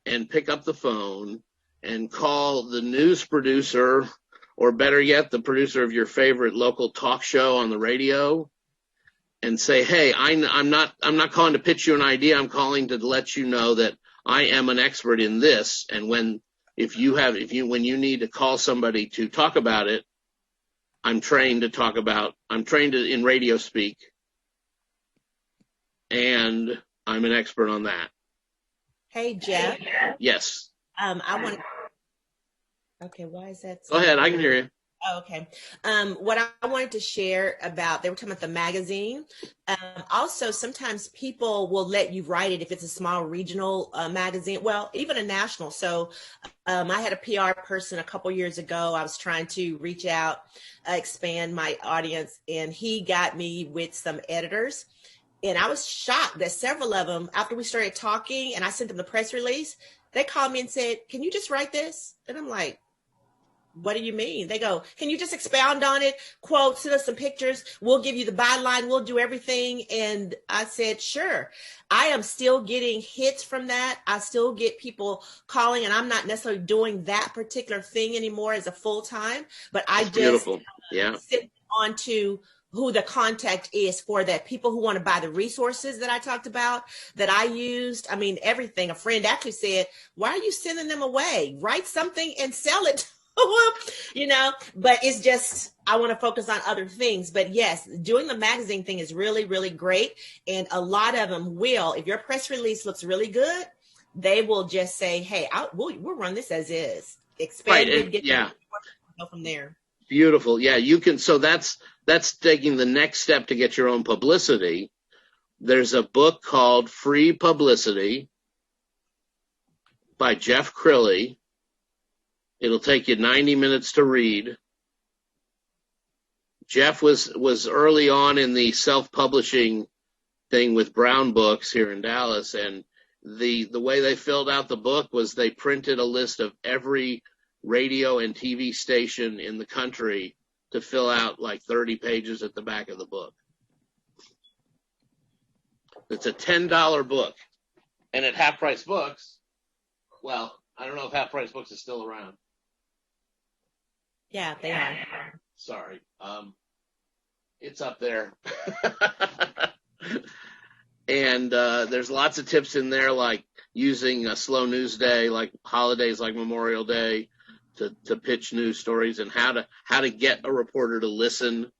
[SPEAKER 2] and pick up the phone and call the news producer, or better yet, the producer of your favorite local talk show on the radio, and say, hey, I'm not calling to pitch you an idea. I'm calling to let you know that I am an expert in this. And when you need to call somebody to talk about it, I'm trained in radio speak, and I'm an expert on that.
[SPEAKER 11] Hey, Jeff.
[SPEAKER 2] Yes.
[SPEAKER 11] Okay, why is that?
[SPEAKER 2] Go ahead, I can hear you.
[SPEAKER 11] Oh, okay. What I wanted to share about, they were talking about the magazine. Also, sometimes people will let you write it if it's a small regional magazine, well, even a national. So I had a PR person a couple years ago. I was trying to reach out, expand my audience, and he got me with some editors. And I was shocked that several of them, after we started talking and I sent them the press release, they called me and said, can you just write this? And I'm like, what do you mean? They go, can you just expound on it? Quote, send us some pictures. We'll give you the byline. We'll do everything. And I said, sure. I am still getting hits from that. I still get people calling, and I'm not necessarily doing that particular thing anymore as a full time, but I just
[SPEAKER 2] send
[SPEAKER 11] on to who the contact is for that. People who want to buy the resources that I talked about, that I used. I mean, everything. A friend actually said, why are you sending them away? Write something and sell it to them, you know, but it's just, I want to focus on other things. But yes, doing the magazine thing is really, really great. And a lot of them will, if your press release looks really good, they will just say, hey, we'll run this as is. Expand it, get go from there.
[SPEAKER 2] Beautiful. Yeah, you can. So that's taking the next step to get your own publicity. There's a book called Free Publicity by Jeff Crilly. It'll take you 90 minutes to read. Jeff was early on in the self-publishing thing with Brown Books here in Dallas, and the way they filled out the book was they printed a list of every radio and TV station in the country to fill out like 30 pages at the back of the book. It's a $10 book. And at Half Price Books, well, I don't know if Half Price Books is still around.
[SPEAKER 11] Yeah, they are.
[SPEAKER 2] Sorry. It's up there. And there's lots of tips in there, like using a slow news day, like holidays like Memorial Day, to pitch news stories, and how to get a reporter to listen.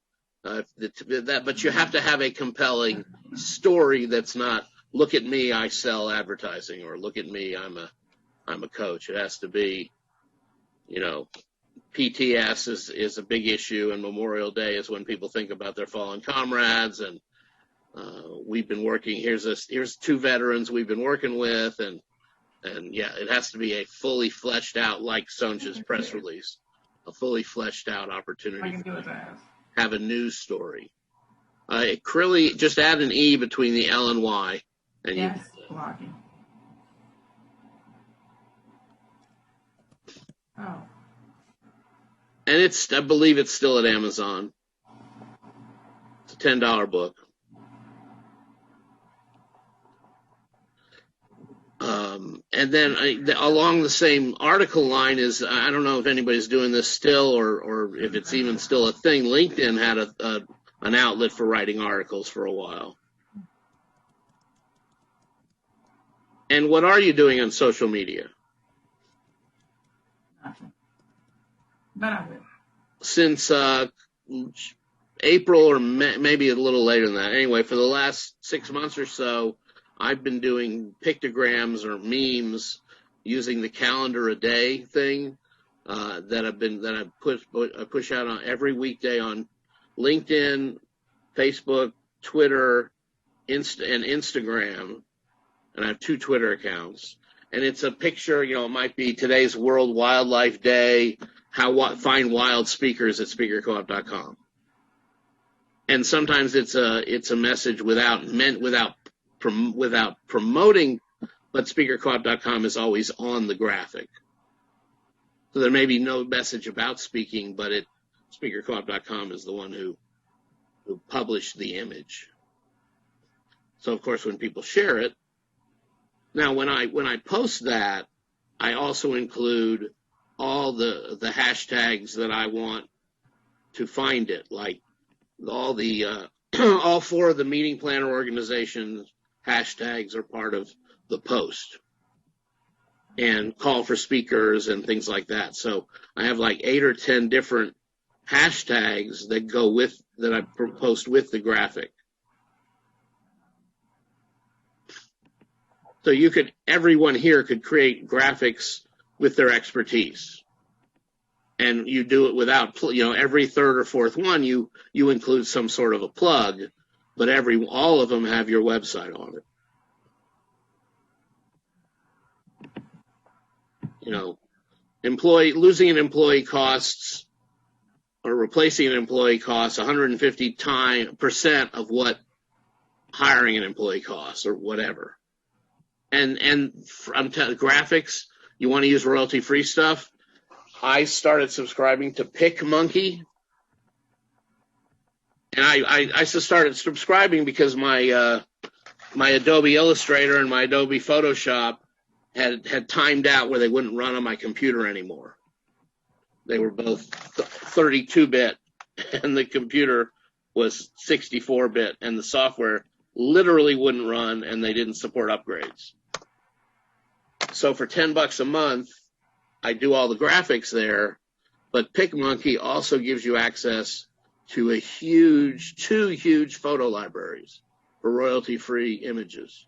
[SPEAKER 2] But you have to have a compelling story that's not, look at me, I sell advertising, or look at me, I'm a coach. It has to be, you know, PTS is a big issue, and Memorial Day is when people think about their fallen comrades, and we've been working, here's two veterans we've been working with, and yeah, it has to be a fully fleshed out, like Sonja's press release, a fully fleshed out opportunity to have a news story. Crilly, just add an E between the L and Y. And
[SPEAKER 3] yes, blocking. Oh.
[SPEAKER 2] And I believe it's still at Amazon. It's a $10 book. And then along the same article line is, I don't know if anybody's doing this still, or if it's even still a thing. LinkedIn had an outlet for writing articles for a while. And what are you doing on social media?
[SPEAKER 3] Nothing. But I will.
[SPEAKER 2] Since April, or maybe a little later than that. Anyway, for the last 6 months or so, I've been doing pictograms or memes using the calendar a day thing that I push out on every weekday on LinkedIn, Facebook, Twitter, and Instagram. And I have 2 Twitter accounts. And it's a picture, you know, it might be today's World Wildlife Day, find wild speakers at speakercoop.com. And sometimes it's a message without promoting, but speakercoop.com is always on the graphic. So there may be no message about speaking, but speakercoop.com is the one who published the image. So of course, when people share it, now when I post that, I also include all the hashtags that I want to find it, like all the all 4 of the meeting planner organizations hashtags are part of the post, and call for speakers and things like that. So I have like 8 or 10 different hashtags that I post with the graphic. So everyone here could create graphics with their expertise, and you do it without, you know, every 3rd or 4th one you include some sort of a plug, but all of them have your website on it. You know, losing an employee costs, or replacing an employee costs 150% of what hiring an employee costs, or whatever. And I'm telling graphics, you want to use royalty-free stuff. I started subscribing to PicMonkey, and I started subscribing because my Adobe Illustrator and my Adobe Photoshop had timed out where they wouldn't run on my computer anymore. They were both 32-bit, and the computer was 64-bit, and the software literally wouldn't run, and they didn't support upgrades. So for $10 a month, I do all the graphics there, but PicMonkey also gives you access to two huge photo libraries for royalty-free images.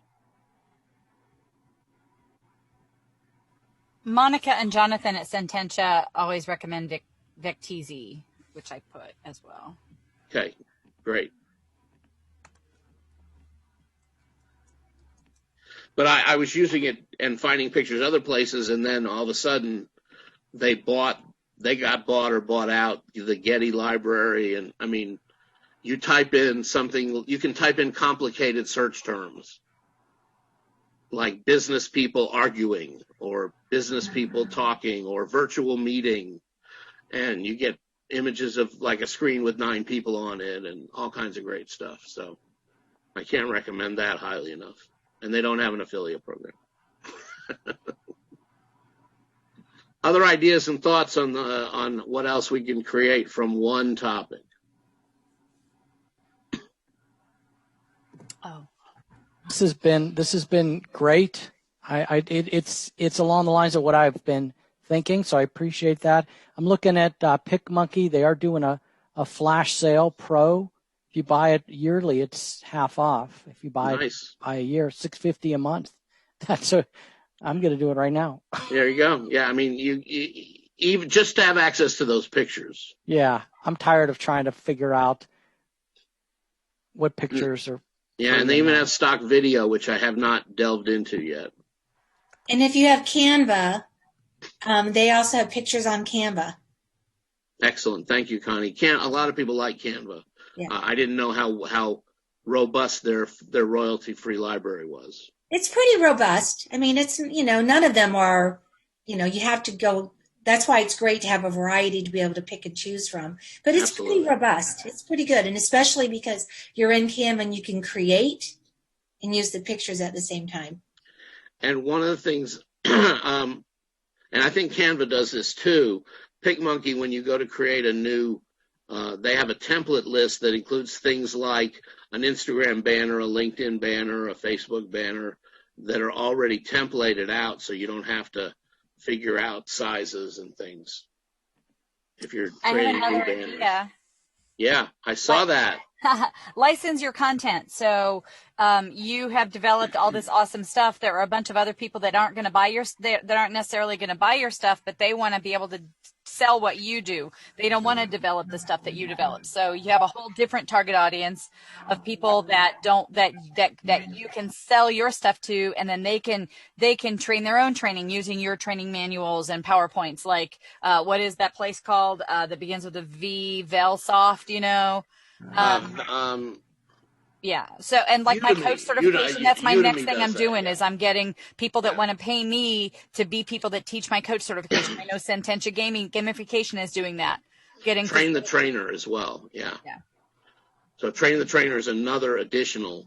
[SPEAKER 1] Monica and Jonathan at Sententia always recommend VecTZ, which I put as well.
[SPEAKER 2] Okay, great. But I was using it and finding pictures other places, and then all of a sudden they got bought or bought out, the Getty library. And I mean, you type in something, you can type in complicated search terms like business people arguing or business people talking or virtual meeting, and you get images of like a screen with 9 people on it and all kinds of great stuff. So I can't recommend that highly enough. And they don't have an affiliate program. Other ideas and thoughts on what else we can create from one topic?
[SPEAKER 1] Oh,
[SPEAKER 5] this has been great. It's along the lines of what I've been thinking, so I appreciate that. I'm looking at PicMonkey. They are doing a flash sale pro. If you buy it yearly, it's half off. If you buy it by a year, $6.50 a month. I'm going to do it right now.
[SPEAKER 2] There you go. Yeah, I mean, you even just to have access to those pictures.
[SPEAKER 5] Yeah, I'm tired of trying to figure out what pictures are.
[SPEAKER 2] Yeah, and they even have stock video, which I have not delved into yet.
[SPEAKER 8] And if you have Canva, they also have pictures on Canva.
[SPEAKER 2] Excellent. Thank you, Connie. A lot of people like Canva. Yeah. I didn't know how robust their royalty-free library was.
[SPEAKER 8] It's pretty robust. I mean, it's, none of them are, you have to go. That's why it's great to have a variety to be able to pick and choose from. But it's Absolutely. Pretty robust. It's pretty good. And especially because you're in Canva and you can create and use the pictures at the same time.
[SPEAKER 2] And one of the things, and I think Canva does this too, PicMonkey, when you go to create a new, they have a template list that includes things like an Instagram banner, a LinkedIn banner, a Facebook banner that are already templated out, so you don't have to figure out sizes and things if you're creating new banners. Yeah, I saw that.
[SPEAKER 1] License your content. So you have developed all this awesome stuff. There are a bunch of other people that aren't going to buy that aren't necessarily going to buy your stuff, but they want to be able to sell what you do. They don't want to develop the stuff that you develop. So you have a whole different target audience of people that you can sell your stuff to, and then they can train their own training using your training manuals and PowerPoints. Like what is that place called that begins with a V? Velsoft, Yeah. So, and like my coach certification, that's my next thing I'm doing is I'm getting people that want to pay me to be people that teach my coach certification. I know Sententia Gamification is doing that.
[SPEAKER 2] Train the trainer as well. Yeah. So train the trainer is another additional,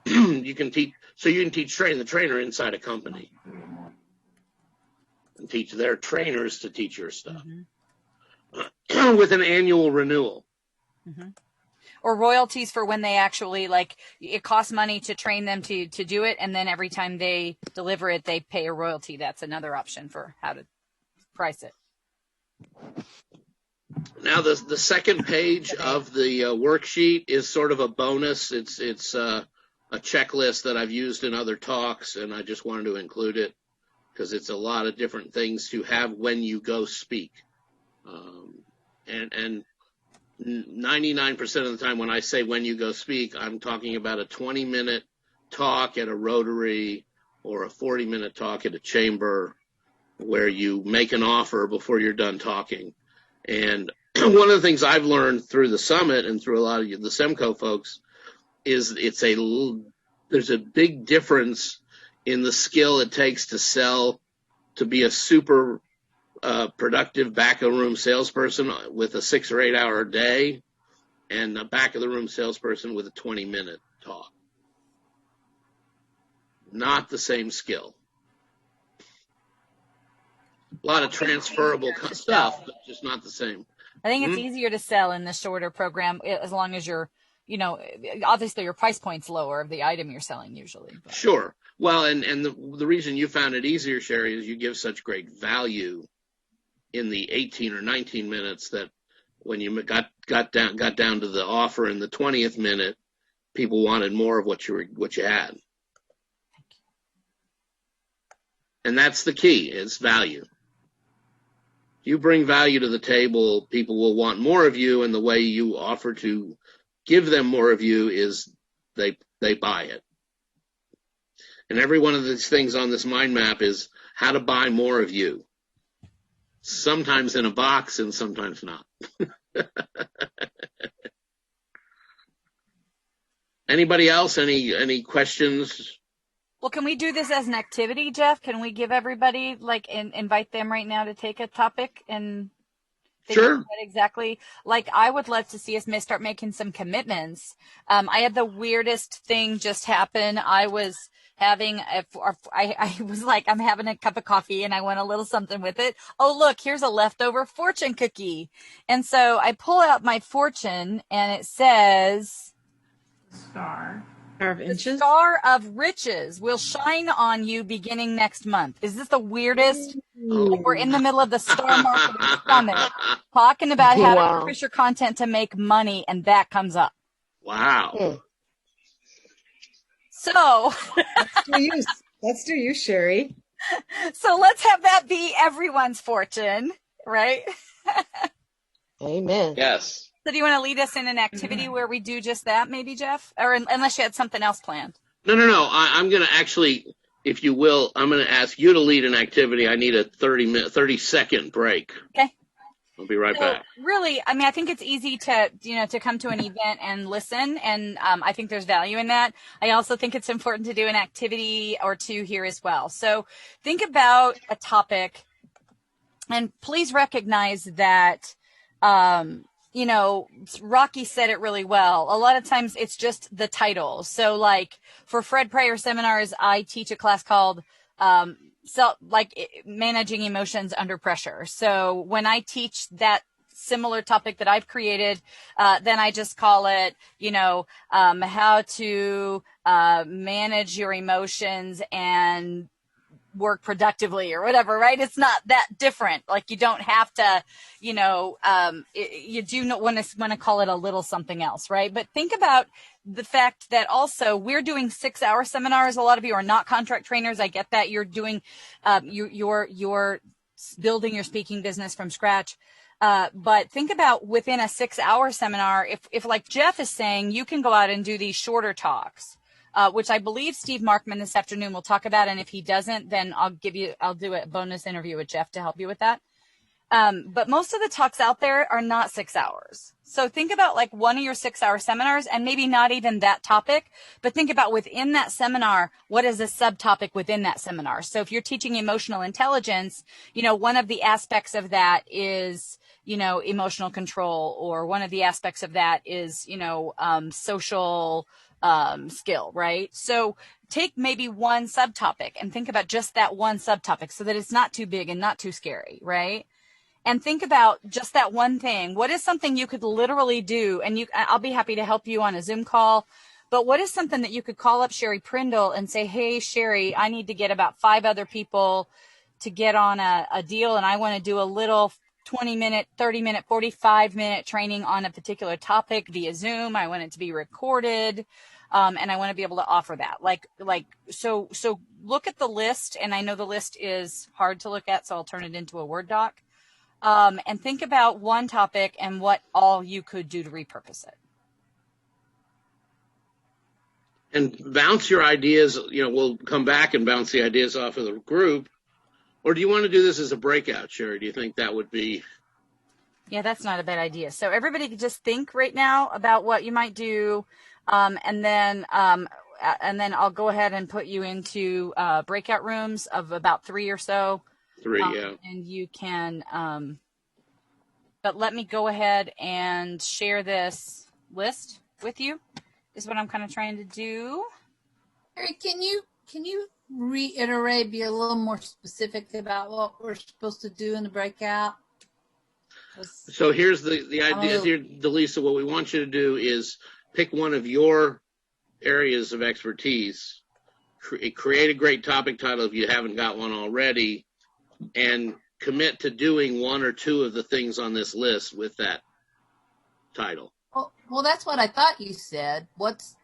[SPEAKER 2] you can teach train the trainer inside a company and teach their trainers to teach your stuff with an annual renewal.
[SPEAKER 1] Mm-hmm. Or royalties for when they actually, it costs money to train them to do it, and then every time they deliver it, they pay a royalty. That's another option for how to price it.
[SPEAKER 2] Now, the second page of the worksheet is sort of a bonus. It's a checklist that I've used in other talks, and I just wanted to include it because it's a lot of different things to have when you go speak. And 99% of the time when I say when you go speak, I'm talking about a 20-minute talk at a Rotary or a 40-minute talk at a chamber where you make an offer before you're done talking. And one of the things I've learned through the summit and through a lot of the Semco folks is there's a big difference in the skill it takes to sell, to be a super productive back-of-the-room salesperson with a 6 or 8 hour day and a back-of-the-room salesperson with a 20-minute talk. Not the same skill. A lot of transferable stuff, but just not the same.
[SPEAKER 1] I think it's easier to sell in the shorter program as long as you're, obviously your price point's lower of the item you're selling usually. But.
[SPEAKER 2] Sure. Well, and the reason you found it easier, Sherry, is you give such great value in the 18 or 19 minutes that when you got down to the offer in the 20th minute, people wanted more of what you had. And that's the key, is value. You bring value to the table, people will want more of you, and the way you offer to give them more of you is they buy it. And every one of these things on this mind map is how to buy more of you. Sometimes in a box and sometimes not. Anybody else? Any questions?
[SPEAKER 1] Well, can we do this as an activity, Jeff? Can we give everybody, invite them right now to take a topic and
[SPEAKER 2] Sure.
[SPEAKER 1] What exactly? I would love to see us start making some commitments. I had the weirdest thing just happen. I was having I was like, I'm having a cup of coffee and I want a little something with it. Oh, look, here's a leftover fortune cookie. And so I pull out my fortune and it says,
[SPEAKER 3] Star
[SPEAKER 7] of
[SPEAKER 1] the
[SPEAKER 7] inches.
[SPEAKER 1] star of riches will shine on you beginning next month. Is this the weirdest? We're in the middle of the Star Marketing Summit talking about how to increase your content to make money, and that comes up.
[SPEAKER 2] Wow.
[SPEAKER 1] So
[SPEAKER 7] Let's do you, Sherry.
[SPEAKER 1] So let's have that be everyone's fortune, right?
[SPEAKER 12] Amen.
[SPEAKER 2] Yes.
[SPEAKER 1] So do you want to lead us in an activity where we do just that, maybe, Jeff? Or unless you had something else planned.
[SPEAKER 2] No. I'm going to actually, if you will, I'm going to ask you to lead an activity. I need a 30-second break.
[SPEAKER 1] Okay.
[SPEAKER 2] I'll be right back.
[SPEAKER 1] Really, I think it's easy to come to an event and listen, and I think there's value in that. I also think it's important to do an activity or two here as well. So think about a topic, and please recognize that, Rocky said it really well. A lot of times it's just the title. So for Fred Prayer seminars, I teach a class called managing emotions under pressure. So when I teach that similar topic that I've created, then I just call it, how to manage your emotions and work productively or whatever, right? It's not that different. You don't have to, you do not want to call it a little something else, right? But think about the fact that also we're doing 6-hour seminars. A lot of you are not contract trainers. I get that you're doing, you're building your speaking business from scratch. But think about within a 6-hour seminar, if like Jeff is saying, you can go out and do these shorter talks. Which I believe Steve Markman this afternoon will talk about. And if he doesn't, then I'll do a bonus interview with Jeff to help you with that. But most of the talks out there are not 6 hours. So think about one of your 6-hour seminars and maybe not even that topic, but think about within that seminar, what is a subtopic within that seminar? So if you're teaching emotional intelligence, one of the aspects of that is, emotional control, or one of the aspects of that is, social skill, right? So take maybe one subtopic and think about just that one subtopic so that it's not too big and not too scary, right? And think about just that one thing. What is something you could literally do? And I'll be happy to help you on a Zoom call, but what is something that you could call up Sherry Prindle and say, hey, Sherry, I need to get about 5 other people to get on a deal, and I want to do a little 20-minute, 30-minute, 45-minute training on a particular topic via Zoom. I want it to be recorded. And I want to be able to offer that. So look at the list, and I know the list is hard to look at, so I'll turn it into a Word doc. And think about one topic and what all you could do to repurpose it.
[SPEAKER 2] And bounce your ideas, we'll come back and bounce the ideas off of the group. Or do you want to do this as a breakout, Sherry? Do you think that would be?
[SPEAKER 1] Yeah, that's not a bad idea. So everybody could just think right now about what you might do. And then I'll go ahead and put you into breakout rooms of about 3 or so.
[SPEAKER 2] 3, yeah.
[SPEAKER 1] And you can, but let me go ahead and share this list with you, is what I'm kind of trying to do.
[SPEAKER 6] Harry, can you reiterate, be a little more specific about what we're supposed to do in the breakout?
[SPEAKER 2] So here's the idea here, Delisa. What we want you to do is pick one of your areas of expertise, create a great topic title if you haven't got one already, and commit to doing one or two of the things on this list with that title.
[SPEAKER 6] Well, that's what I thought you said. What's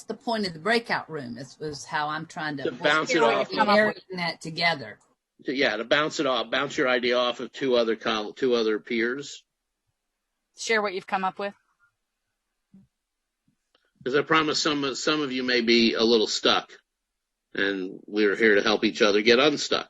[SPEAKER 6] the point of the breakout room? Is how I'm trying to
[SPEAKER 2] bounce it off.
[SPEAKER 6] Marrying that together.
[SPEAKER 2] To bounce it off, bounce your idea off of two other peers.
[SPEAKER 1] Share what you've come up with.
[SPEAKER 2] Because I promise some of you may be a little stuck, and we're here to help each other get unstuck.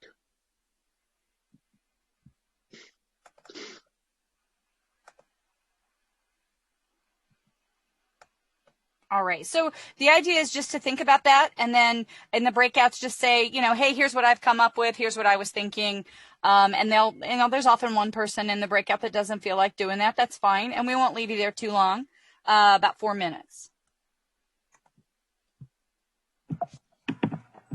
[SPEAKER 1] All right. So the idea is just to think about that. And then in the breakouts, just say, hey, here's what I've come up with. Here's what I was thinking. And there's often one person in the breakout that doesn't feel like doing that. That's fine. And we won't leave you there too long, about 4 minutes.